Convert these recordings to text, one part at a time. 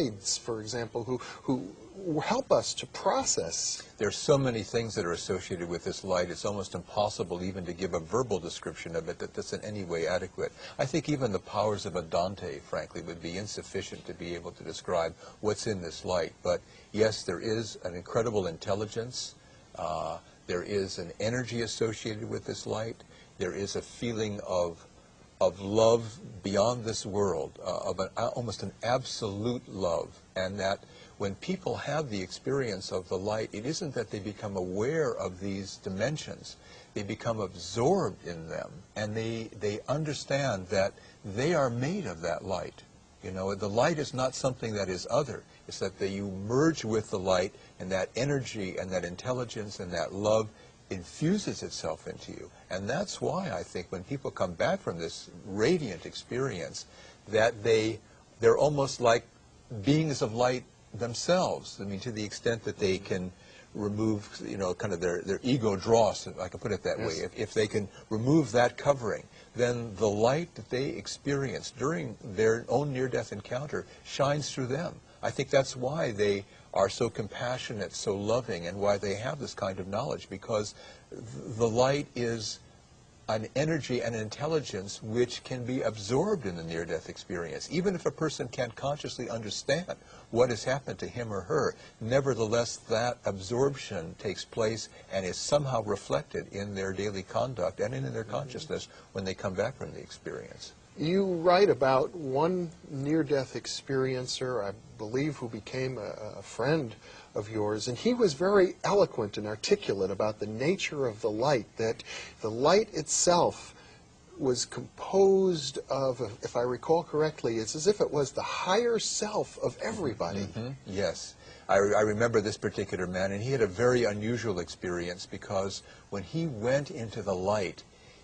guides, for example, who help us to process. There's so many things that are associated with this light, it's almost impossible even to give a verbal description of it that's in any way adequate. I think even the powers of a Dante, frankly, would be insufficient to be able to describe what's in this light. But yes, there is an incredible intelligence. There is an energy associated with this light. There is a feeling of love beyond this world, almost an absolute love, and that when people have the experience of the light, it isn't that they become aware of these dimensions. They become absorbed in them, and they understand that they are made of that light. You know, the light is not something that is other. It's that you merge with the light, and that energy and that intelligence and that love infuses itself into you. And that's why I think when people come back from this radiant experience, that they're almost like beings of light themselves. I mean, to the extent that they can remove, you know, kind of their ego dross, if I can put it that way. If they can remove that covering, then the light that they experience during their own near-death encounter shines through them. I think that's why they are so compassionate, so loving, and why they have this kind of knowledge, because the light is an energy and intelligence which can be absorbed in the near-death experience. Even if a person can't consciously understand what has happened to him or her, nevertheless that absorption takes place and is somehow reflected in their daily conduct and in their consciousness when they come back from the experience. You write about one near-death experiencer, I believe, who became a friend of yours, and he was very eloquent and articulate about the nature of the light, that the light itself was composed of, if I recall correctly, it's as if it was the higher self of everybody. Yes. I remember this particular man, and he had a very unusual experience, because when he went into the light,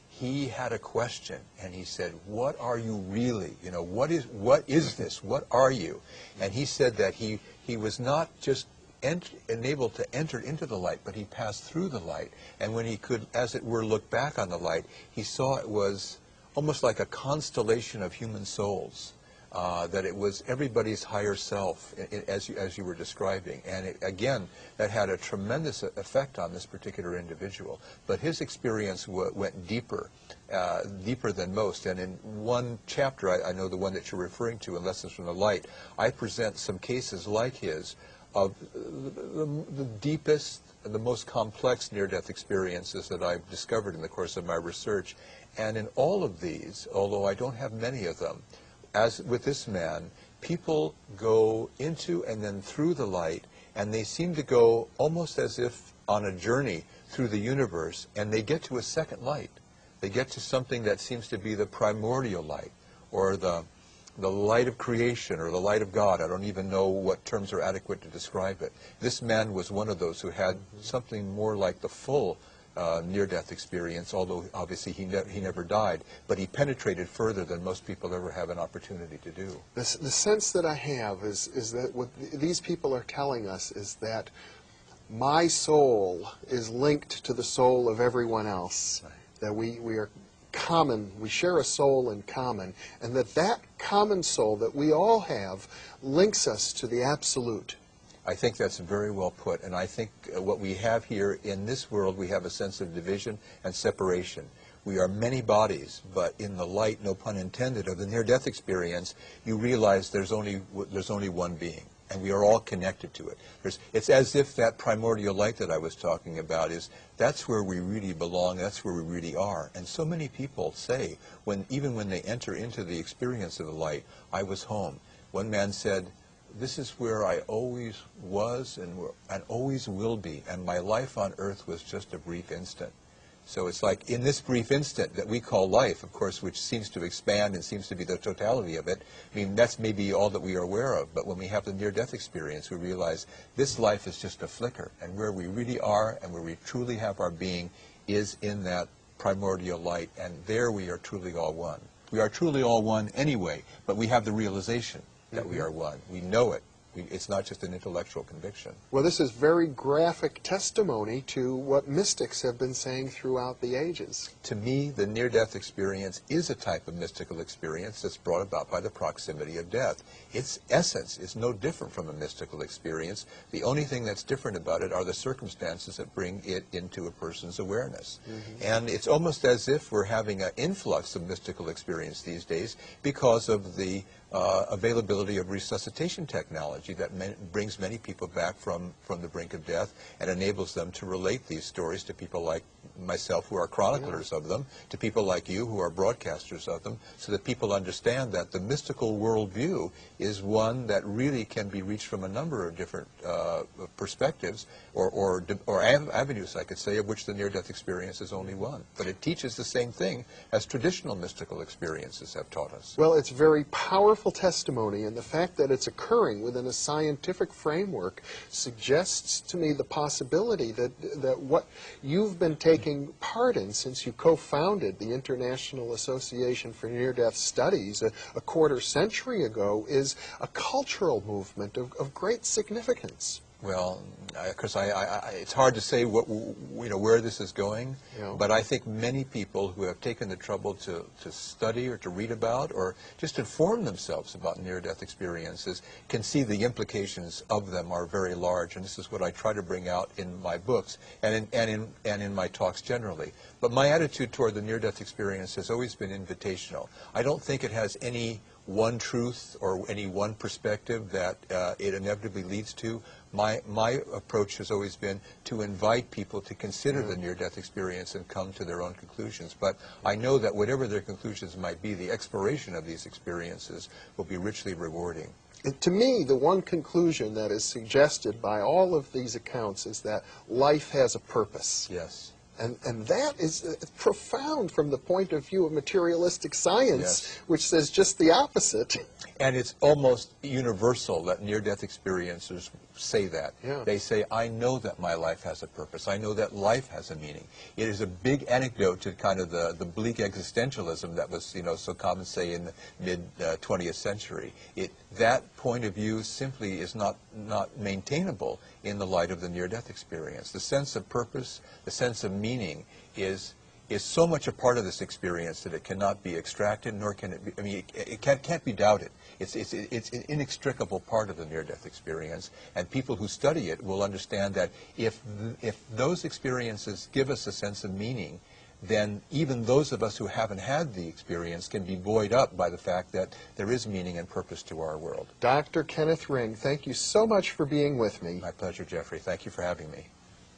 he had a question, and he said, "What are you really? You know, what is this? What are you?" And he said that he was not just enabled to enter into the light, but he passed through the light. And when he could, as it were, look back on the light, he saw it was almost like a constellation of human souls, that it was everybody's higher self, as you were describing. And again, that had a tremendous effect on this particular individual. But his experience went deeper, deeper than most. And in one chapter, I know the one that you're referring to in Lessons from the Light, I present some cases like his of the deepest, the most complex near-death experiences that I've discovered in the course of my research. And in all of these, although I don't have many of them, as with this man, people go into and then through the light, and they seem to go almost as if on a journey through the universe, and they get to a second light. They get to something that seems to be the primordial light, or the light of creation, or the light of God. I don't even know what terms are adequate to describe it. This man was one of those who had something more like the full near-death experience, although obviously he never died, but he penetrated further than most people ever have an opportunity to do. The sense that I have is that what these people are telling us is that my soul is linked to the soul of everyone else, that we are common, we share a soul in common, and that common soul that we all have links us to the Absolute. I think that's very well put, and I think what we have here in this world, we have a sense of division and separation. We are many bodies, but in the light, no pun intended, of the near-death experience, you realize there's only one being, and we are all connected to it. It's as if that primordial light that I was talking about that's where we really belong, that's where we really are. And so many people say, even when they enter into the experience of the light, I was home. One man said, "This is where I always was and always will be, and my life on earth was just a brief instant." So it's like in this brief instant that we call life, of course, which seems to expand and seems to be the totality of it. I mean, that's maybe all that we are aware of, but when we have the near-death experience, we realize this life is just a flicker, and where we really are and where we truly have our being is in that primordial light, and there we are truly all one. We are truly all one anyway, but we have the realization that we are one. We know it, It's not just an intellectual conviction. Well, this is very graphic testimony to what mystics have been saying throughout the ages. To me, the near-death experience is a type of mystical experience that's brought about by the proximity of death. Its essence is no different from a mystical experience. The only thing that's different about it are the circumstances that bring it into a person's awareness. And it's almost as if we're having an influx of mystical experience these days because of the availability of resuscitation technology that brings many people back from the brink of death and enables them to relate these stories to people like myself, who are chroniclers of them, to people like you, who are broadcasters of them, so that people understand that the mystical worldview is one that really can be reached from a number of different perspectives or avenues, I could say, of which the near-death experience is only one. But it teaches the same thing as traditional mystical experiences have taught us. Well, it's very powerful testimony, and the fact that it's occurring within a scientific framework suggests to me the possibility that what you've been taking part in since you co-founded the International Association for Near-Death Studies a quarter century ago is a cultural movement of great significance. Well, because it's hard to say where this is going, but I think many people who have taken the trouble to study or to read about or just inform themselves about near-death experiences can see the implications of them are very large, and this is what I try to bring out in my books and in my talks generally. But my attitude toward the near-death experience has always been invitational. I don't think it has any one truth or any one perspective that it inevitably leads to. My approach has always been to invite people to consider the near-death experience and come to their own conclusions. But I know that whatever their conclusions might be, the exploration of these experiences will be richly rewarding. To me, the one conclusion that is suggested by all of these accounts is that life has a purpose. Yes. And that is profound from the point of view of materialistic science, which says just the opposite. And it's almost universal that near-death experiencers say that. They say, I know that my life has a purpose. I know that life has a meaning. It is a big anecdote to kind of the bleak existentialism that was, so common, say, in the mid-20th century. That point of view simply is not maintainable in the light of the near-death experience. The sense of purpose, the sense of meaning is so much a part of this experience that it cannot be extracted, nor can it be, it can't be doubted. It's an inextricable part of the near-death experience, and people who study it will understand that if those experiences give us a sense of meaning, then even those of us who haven't had the experience can be buoyed up by the fact that there is meaning and purpose to our world. Dr. Kenneth Ring, thank you so much for being with me. My pleasure, Jeffrey. Thank you for having me.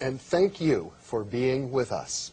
And thank you for being with us.